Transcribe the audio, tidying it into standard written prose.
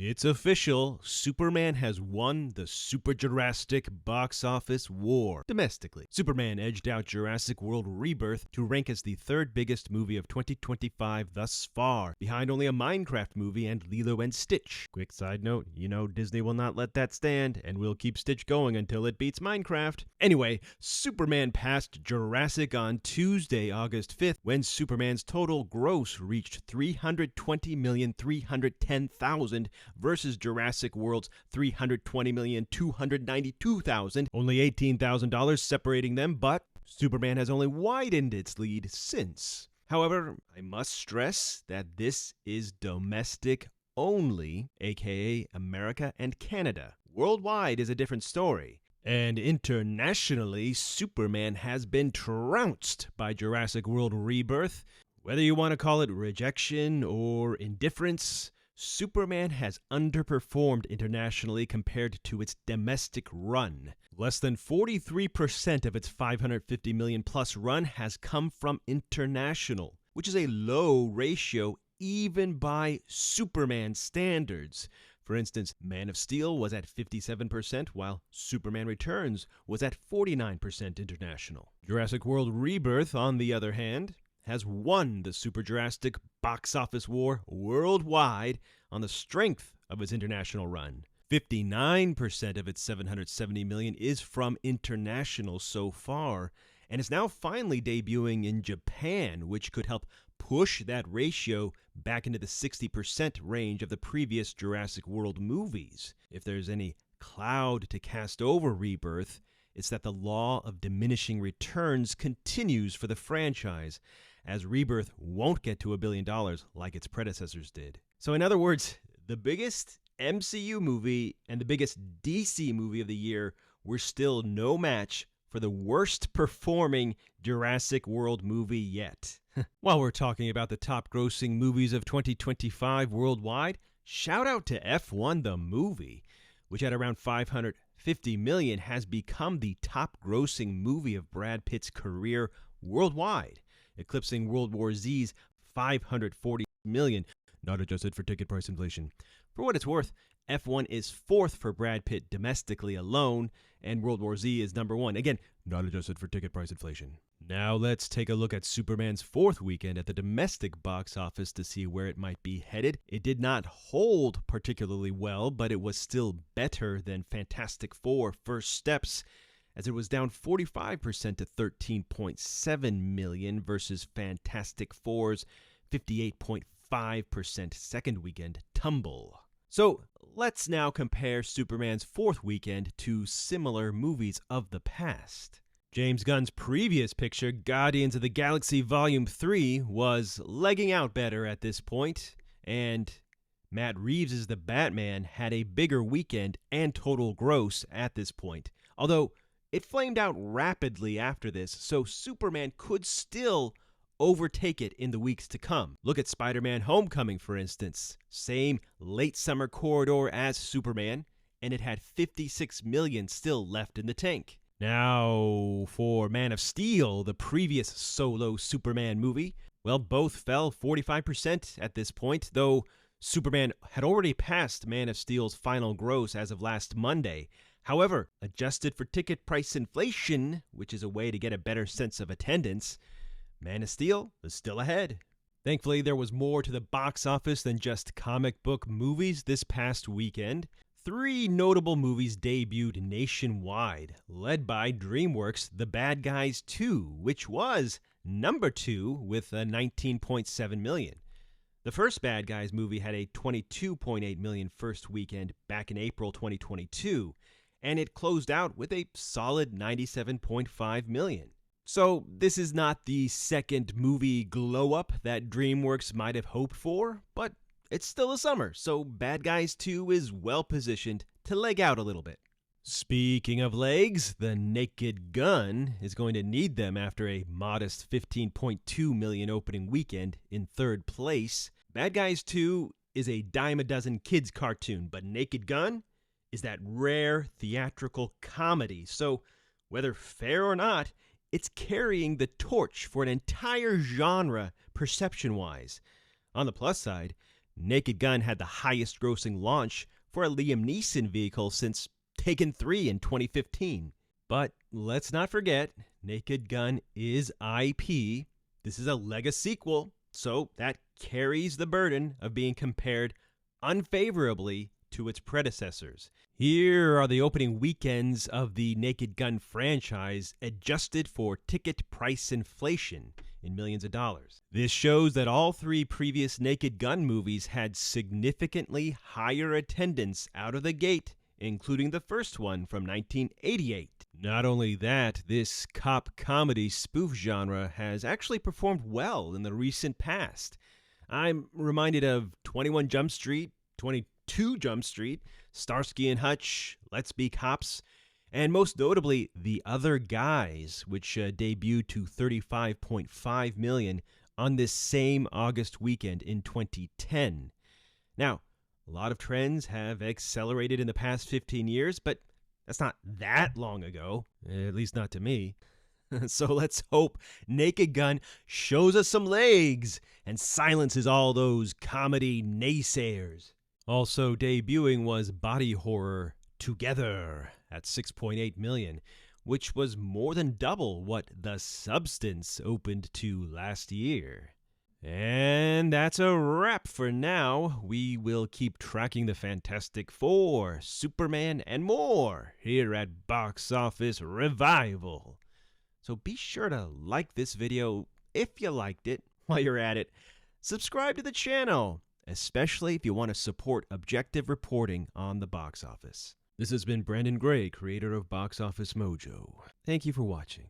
It's official. Superman has won the Superjurasstic box office war domestically. Superman edged out Jurassic World Rebirth to rank as the third biggest movie of 2025 thus far, behind only a Minecraft movie and Lilo and Stitch. Quick side note, Disney will not let that stand and will keep Stitch going until it beats Minecraft. Anyway, Superman passed Jurassic on Tuesday, August 5th, when Superman's total gross reached $320,310,000 versus Jurassic World's $320,292,000, only $18,000 separating them, but Superman has only widened its lead since. However, I must stress that this is domestic only, aka America and Canada. Worldwide is a different story. And internationally, Superman has been trounced by Jurassic World Rebirth. Whether you want to call it rejection or indifference, Superman has underperformed internationally compared to its domestic run. Less than 43% of its $550 million plus run has come from international, which is a low ratio even by Superman standards. For instance, Man of Steel was at 57%, while Superman Returns was at 49% international. Jurassic World Rebirth, on the other hand, has won the Superjurasstic box office war worldwide on the strength of its international run. 59% of its $770 million is from international so far, and is now finally debuting in Japan, which could help push that ratio back into the 60% range of the previous Jurassic World movies. If there's any cloud to cast over Rebirth, it's that the law of diminishing returns continues for the franchise, as Rebirth won't get to $1 billion like its predecessors did. So in other words, the biggest MCU movie and the biggest DC movie of the year were still no match for the worst performing Jurassic World movie yet. While we're talking about the top grossing movies of 2025 worldwide, shout out to F1 the movie, which at around $550 million has become the top grossing movie of Brad Pitt's career worldwide, eclipsing World War Z's $540 million, not adjusted for ticket price inflation. For what it's worth, F1 is fourth for Brad Pitt domestically alone, and World War Z is number one. Again, not adjusted for ticket price inflation. Now let's take a look at Superman's fourth weekend at the domestic box office to see where it might be headed. It did not hold particularly well, but it was still better than Fantastic Four: First Steps, as it was down 45% to $13.7 million versus Fantastic Four's 58.5% second weekend tumble. So let's now compare Superman's fourth weekend to similar movies of the past. James Gunn's previous picture, Guardians of the Galaxy Volume 3, was legging out better at this point, and Matt Reeves' The Batman had a bigger weekend and total gross at this point, although it flamed out rapidly after this, so Superman could still overtake it in the weeks to come. Look at Spider-Man Homecoming, for instance. Same late summer corridor as Superman, and it had $56 million still left in the tank. Now, for Man of Steel, the previous solo Superman movie, well, both fell 45% at this point, though Superman had already passed Man of Steel's final gross as of last Monday. However, adjusted for ticket price inflation, which is a way to get a better sense of attendance, Man of Steel is still ahead. Thankfully, there was more to the box office than just comic book movies this past weekend. 3 notable movies debuted nationwide, led by DreamWorks' The Bad Guys 2, which was number 2 with $19.7 million. The first Bad Guys movie had a $22.8 million first weekend back in April 2022, and it closed out with a solid $97.5 million. So this is not the second movie glow-up that DreamWorks might have hoped for, but it's still a summer, so Bad Guys 2 is well-positioned to leg out a little bit. Speaking of legs, The Naked Gun is going to need them after a modest $15.2 million opening weekend in third place. Bad Guys 2 is a dime-a-dozen kids cartoon, but Naked Gun is that rare theatrical comedy, so whether fair or not, it's carrying the torch for an entire genre perception-wise. On the plus side, Naked Gun had the highest grossing launch for a Liam Neeson vehicle since Taken 3 in 2015. But let's not forget, Naked Gun is IP. This is a Lega sequel, so that carries the burden of being compared unfavorably to its predecessors. Here are the opening weekends of the Naked Gun franchise adjusted for ticket price inflation in millions of dollars. This shows that all three previous Naked Gun movies had significantly higher attendance out of the gate, including the first one from 1988. Not only that, this cop comedy spoof genre has actually performed well in the recent past. I'm reminded of 21 Jump Street, 22 Jump Street, Starsky and Hutch, Let's Be Cops, and most notably, The Other Guys, which debuted to $35.5 million on this same August weekend in 2010. Now, a lot of trends have accelerated in the past 15 years, but that's not that long ago, at least not to me. So let's hope Naked Gun shows us some legs and silences all those comedy naysayers. Also debuting was body horror Together at $6.8 million, which was more than double what The Substance opened to last year. And that's a wrap for now. We will keep tracking the Fantastic Four, Superman, and more here at Box Office Revival. So be sure to like this video if you liked it. While you're at it, subscribe to the channel, especially if you want to support objective reporting on the box office. This has been Brandon Gray, creator of Box Office Mojo. Thank you for watching.